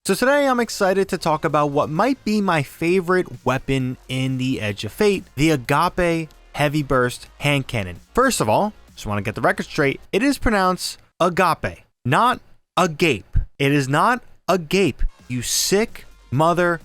So today I'm excited to talk about what might be my favorite weapon in the Edge of Fate, the Agape Heavy Burst Hand Cannon. First of all, just want to get the record straight, it is pronounced Agape, not Agape. It is not Agape, you sick mother.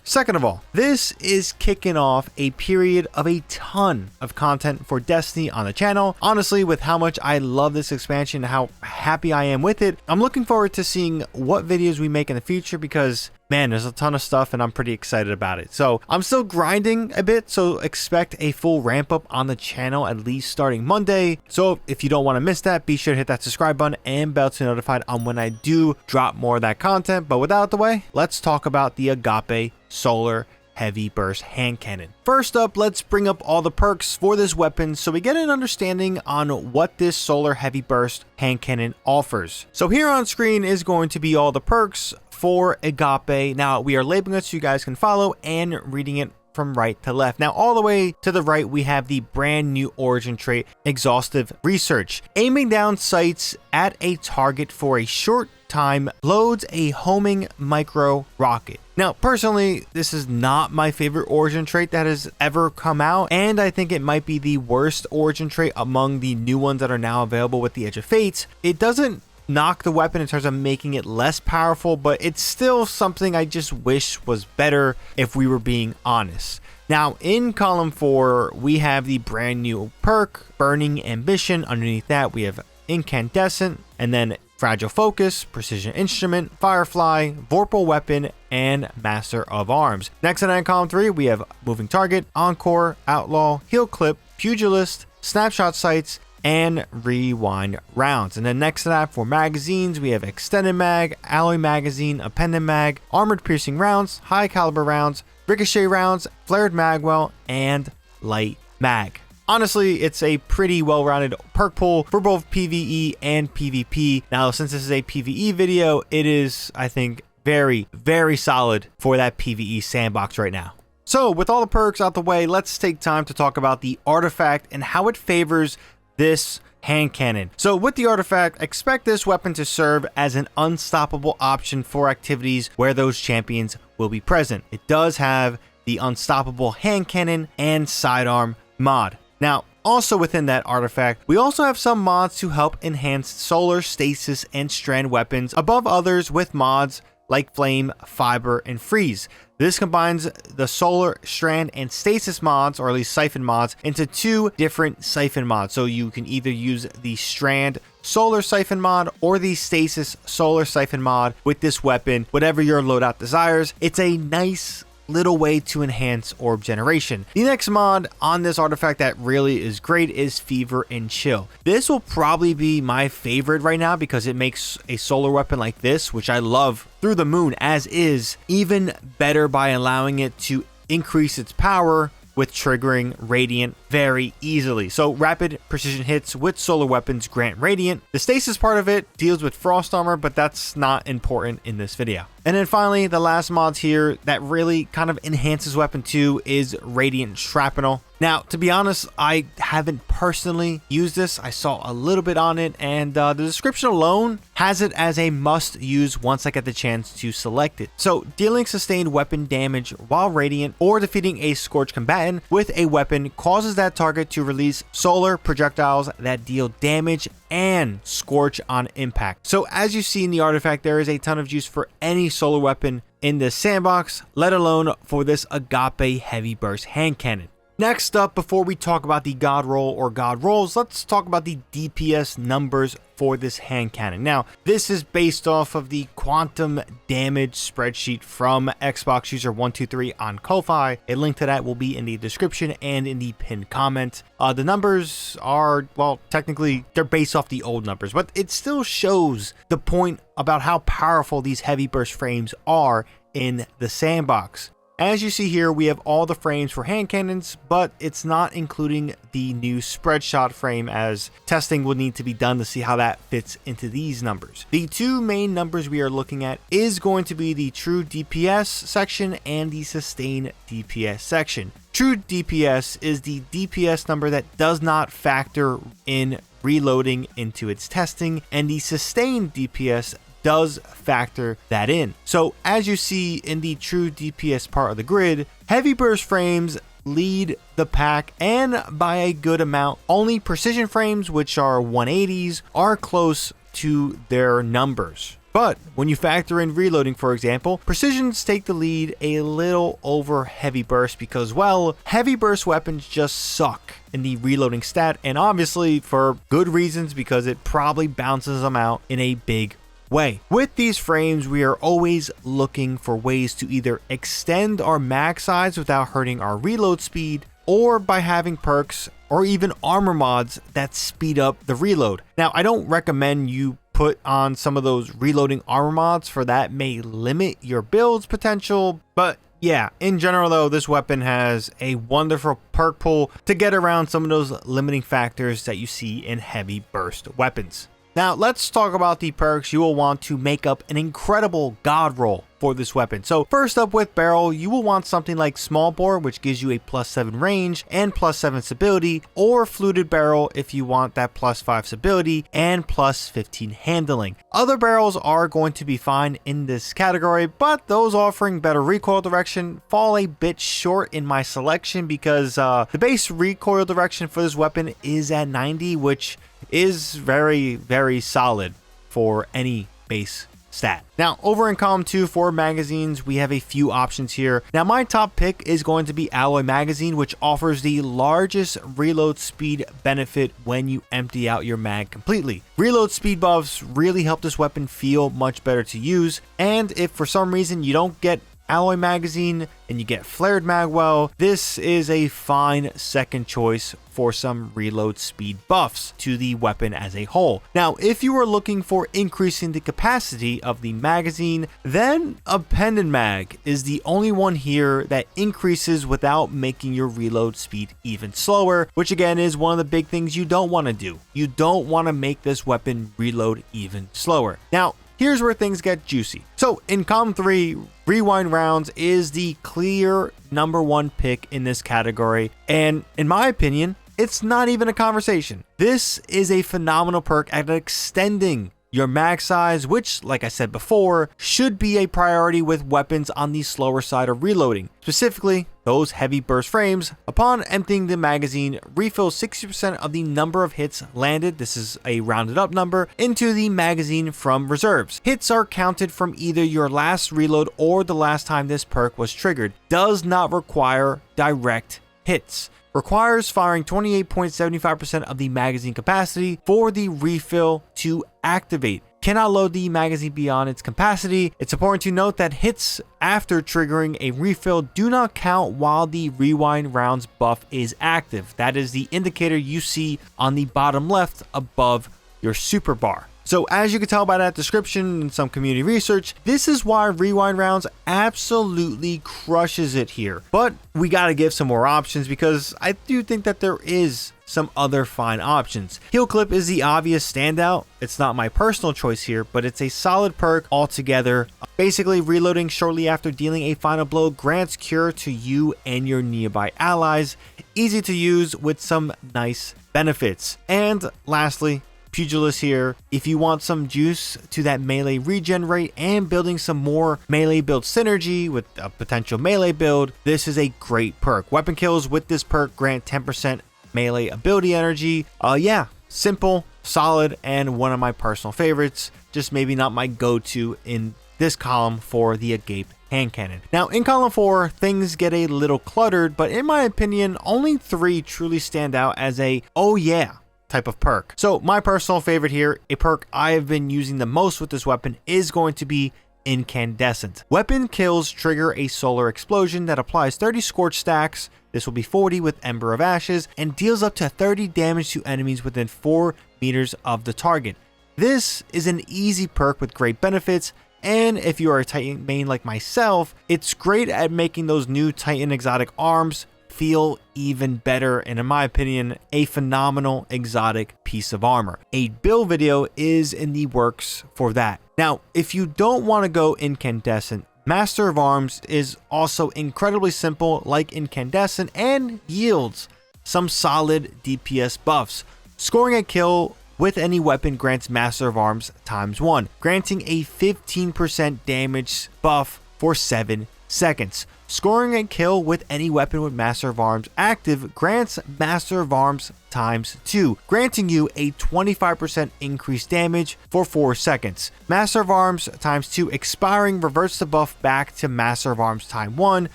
Second of all, this is kicking off a period of a ton of content for Destiny on the channel. Honestly, with how much I love this expansion, how happy I am with it, I'm looking forward to seeing what videos we make in the future because, man, there's a ton of stuff and I'm pretty excited about it. So I'm still grinding a bit, so expect a full ramp up on the channel at least starting Monday. So if you don't want to miss that, be sure to hit that subscribe button and bell to be notified on when I do drop more of that content. But with that out the way, let's talk about the Agape Solar Heavy Burst Hand Cannon. First up, let's bring up all the perks for this weapon so we get an understanding on what this Solar Heavy Burst Hand Cannon offers. So here on screen is going to be all the perks for Agape. Now we are labeling it so you guys can follow and reading it from right to left. Now all the way to the right we have the brand new origin trait, Exhaustive Research. Aiming down sights at a target for a short time loads a homing micro rocket. Now personally, this is not my favorite origin trait that has ever come out, and I think it might be the worst origin trait among the new ones that are now available with the Edge of Fate. It doesn't knock the weapon in terms of making it less powerful, but it's still something I just wish was better if we were being honest. Now in column 4 we have the brand new perk Burning Ambition. Underneath that we have Incandescent, and then Fragile Focus, Precision Instrument, Firefly, Vorpal Weapon, and Master of Arms. Next in column 3 we have Moving Target, Encore, Outlaw, Heal Clip, Pugilist, Snapshot Sights, and Rewind Rounds. And then next to that for magazines we have Extended Mag, Alloy Magazine, Appended Mag, Armored Piercing Rounds, High Caliber Rounds, Ricochet Rounds, Flared Magwell, and Light Mag. Honestly, it's a pretty well-rounded perk pool for both PvE and PvP. Now, since this is a PvE video, it is, I think, very, very solid for that PvE sandbox right now. So, with all the perks out the way, let's take time to talk about the artifact and how it favors this hand cannon. So with the artifact, expect this weapon to serve as an unstoppable option for activities where those champions will be present. It does have the unstoppable hand cannon and sidearm mod. Now, also within that artifact, we also have some mods to help enhance solar, stasis, and strand weapons above others with mods like Flame, Fiber, and Freeze. This combines the solar, strand, and stasis mods, or at least siphon mods, into 2 different siphon mods. So you can either use the strand solar siphon mod or the stasis solar siphon mod with this weapon, whatever your loadout desires. It's a nice little way to enhance orb generation. The next mod on this artifact that really is great is Fever and Chill. This will probably be my favorite right now because it makes a solar weapon like this, which I love through the moon as is, even better by allowing it to increase its power with triggering Radiant very easily. So rapid precision hits with solar weapons grant Radiant. The stasis part of it deals with Frost Armor, but that's not important in this video. And then finally, the last mods here that really kind of enhances weapon 2 is Radiant Shrapnel. Now, to be honest, I haven't personally used this. I saw a little bit on it, and the description alone has it as a must use once I get the chance to select it. So, dealing sustained weapon damage while radiant or defeating a scorched combatant with a weapon causes that target to release solar projectiles that deal damage and scorch on impact. So as you see in the artifact, there is a ton of use for any solar weapon in this sandbox, let alone for this Agape Heavy Burst Hand Cannon. Next up, before we talk about the God Roll or God Rolls, let's talk about the DPS numbers for this hand cannon. Now, this is based off of the quantum damage spreadsheet from Xbox user 123 on Ko-Fi. A link to that will be in the description and in the pinned comment. The numbers are, well, technically they're based off the old numbers, but it still shows the point about how powerful these heavy burst frames are in the sandbox. As you see here, we have all the frames for hand cannons, but it's not including the new spread shot frame, as testing would need to be done to see how that fits into these numbers. The two main numbers we are looking at is going to be the true DPS section and the sustained DPS section. True DPS is the DPS number that does not factor in reloading into its testing, and the sustained DPS does factor that in. So as you see in the true DPS part of the grid, heavy burst frames lead the pack, and by a good amount. Only precision frames, which are 180s, are close to their numbers. But when you factor in reloading, for example, precisions take the lead a little over heavy burst because, well, heavy burst weapons just suck in the reloading stat, and obviously for good reasons, because it probably bounces them out in a big way. With these frames, we are always looking for ways to either extend our mag size without hurting our reload speed, or by having perks or even armor mods that speed up the reload. Now, I don't recommend you put on some of those reloading armor mods, for that may limit your build's potential, but yeah, in general though, this weapon has a wonderful perk pool to get around some of those limiting factors that you see in heavy burst weapons. Now let's talk about the perks you will want to make up an incredible god roll for this weapon. So first up, with barrel, you will want something like small bore, which gives you a +7 range and +7 stability, or fluted barrel if you want that +5 stability and +15 handling. Other barrels are going to be fine in this category, but those offering better recoil direction fall a bit short in my selection, because the base recoil direction for this weapon is at 90, which is very, very solid for any base stat. Now, over in column 2 for magazines, we have a few options here. Now, my top pick is going to be Alloy Magazine, which offers the largest reload speed benefit when you empty out your mag completely. Reload speed buffs really help this weapon feel much better to use, and if for some reason you don't get Alloy Magazine and you get Flared Magwell, this is a fine second choice for some reload speed buffs to the weapon as a whole. Now, if you are looking for increasing the capacity of the magazine, then a Pendant Mag is the only one here that increases without making your reload speed even slower, which again is one of the big things you don't want to do. You don't want to make this weapon reload even slower. Now, here's where things get juicy. So in column 3, Rewind Rounds is the clear #1 pick in this category, and in my opinion, it's not even a conversation. This is a phenomenal perk at extending your mag size, which, like I said before, should be a priority with weapons on the slower side of reloading. Specifically, those heavy burst frames, upon emptying the magazine, refill 60% of the number of hits landed, this is a rounded up number, into the magazine from reserves. Hits are counted from either your last reload or the last time this perk was triggered. Does not require direct hits. Requires firing 28.75% of the magazine capacity for the refill to activate. Cannot load the magazine beyond its capacity. It's important to note that hits after triggering a refill do not count while the Rewind Rounds buff is active. That is the indicator you see on the bottom left above your super bar. So as you can tell by that description and some community research, this is why Rewind Rounds absolutely crushes it here. But we gotta give some more options, because I do think that there is some other fine options. Heal Clip is the obvious standout. It's not my personal choice here, but it's a solid perk altogether. Basically, reloading shortly after dealing a final blow grants cure to you and your nearby allies. Easy to use with some nice benefits. And lastly, Pugilist here. If you want some juice to that melee regen rate and building some more melee build synergy with a potential melee build, this is a great perk. Weapon kills with this perk grant 10% melee ability energy. Yeah, simple, solid, and one of my personal favorites. Just maybe not my go-to in this column for the Agape hand cannon. Now in column 4, things get a little cluttered, but in my opinion, only 3 truly stand out as a oh yeah type of perk. So my personal favorite here, a perk I have been using the most with this weapon, is going to be Incandescent. Weapon kills trigger a solar explosion that applies 30 scorch stacks. This will be 40 with Ember of Ashes, and deals up to 30 damage to enemies within 4 meters of the target. This is an easy perk with great benefits, and if you are a Titan main like myself, it's great at making those new Titan exotic arms feel even better, and in my opinion, a phenomenal exotic piece of armor. A build video is in the works for that. Now, if you don't want to go Incandescent, Master of Arms is also incredibly simple like Incandescent and yields some solid DPS buffs. Scoring a kill with any weapon grants Master of Arms ×1, granting a 15% damage buff for 7 seconds. Scoring a kill with any weapon with Master of Arms active grants Master of Arms ×2, granting you a 25% increased damage for 4 seconds. Master of Arms ×2 expiring reverts the buff back to Master of Arms ×1,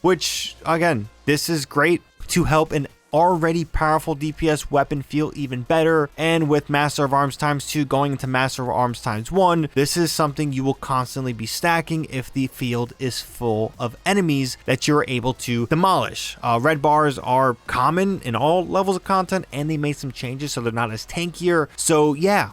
which again, this is great to help an already powerful DPS weapon feel even better, and with Master of Arms ×2 going into Master of Arms ×1, this is something you will constantly be stacking if the field is full of enemies that you're able to demolish. Red bars are common in all levels of content, and they made some changes so they're not as tankier. So yeah,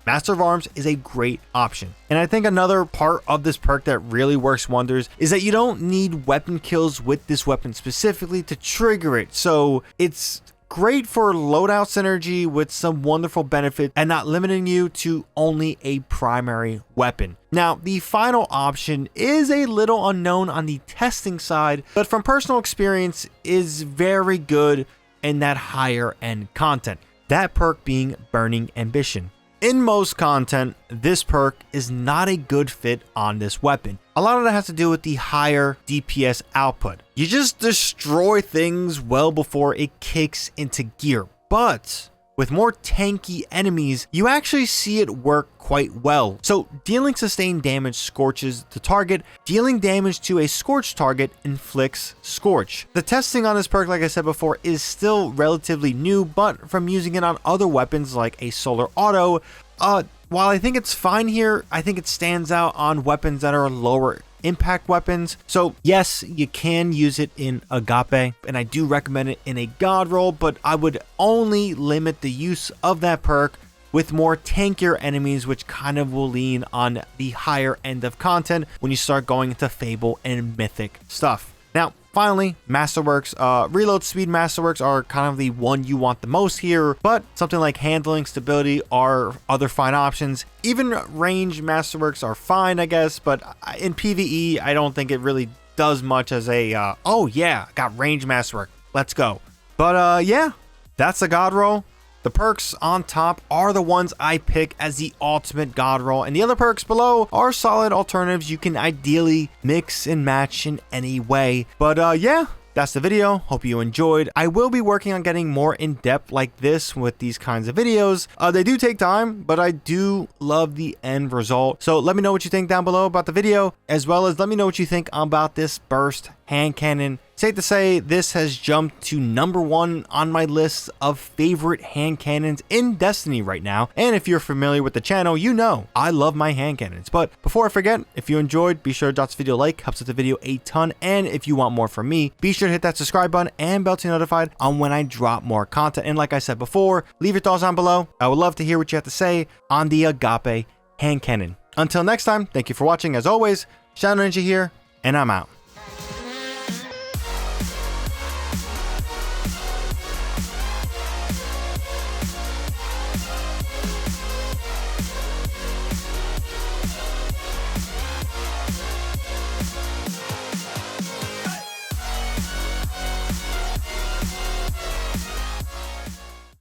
Master of Arms is a great option. And I think another part of this perk that really works wonders is that you don't need weapon kills with this weapon specifically to trigger it. So it's great for loadout synergy with some wonderful benefit and not limiting you to only a primary weapon. Now, the final option is a little unknown on the testing side, but from personal experience is very good in that higher end content. That perk being Burning Ambition. In most content, this perk is not a good fit on this weapon. A lot of that has to do with the higher DPS output. You just destroy things well before it kicks into gear. But with more tanky enemies, you actually see it work quite well. So dealing sustained damage scorches the target. Dealing damage to a scorched target inflicts scorch. The testing on this perk, like I said before, is still relatively new, but from using it on other weapons like a solar auto, while I think it's fine here, I think it stands out on weapons that are lower impact weapons. So yes, you can use it in Agape, and I do recommend it in a God roll, but I would only limit the use of that perk with more tankier enemies, which kind of will lean on the higher end of content when you start going into Fable and Mythic stuff. Now, finally, Masterworks. Reload speed Masterworks are kind of the one you want the most here, but something like handling, stability are other fine options. Even range Masterworks are fine, I guess, but in PvE, I don't think it really does much as a, oh yeah, got range Masterwork, let's go. But yeah, that's the God roll. The perks on top are the ones I pick as the ultimate God roll, and the other perks below are solid alternatives you can ideally mix and match in any way. But yeah, that's the video. Hope you enjoyed. I will be working on getting more in depth like this with these kinds of videos. They do take time, but I do love the end result. So let me know what you think down below about the video, as well as let me know what you think about this burst hand cannon. Safe to say this has jumped to #1 on my list of favorite hand cannons in Destiny right now. And if you're familiar with the channel, you know I love my hand cannons. But before I forget, if you enjoyed, be sure to drop this video a like, helps with the video a ton. And if you want more from me, be sure to hit that subscribe button and bell to be notified on when I drop more content. And like I said before, leave your thoughts down below. I would love to hear what you have to say on the Agape hand cannon. Until next time, thank you for watching. As always, ShadowNinja here, and I'm out.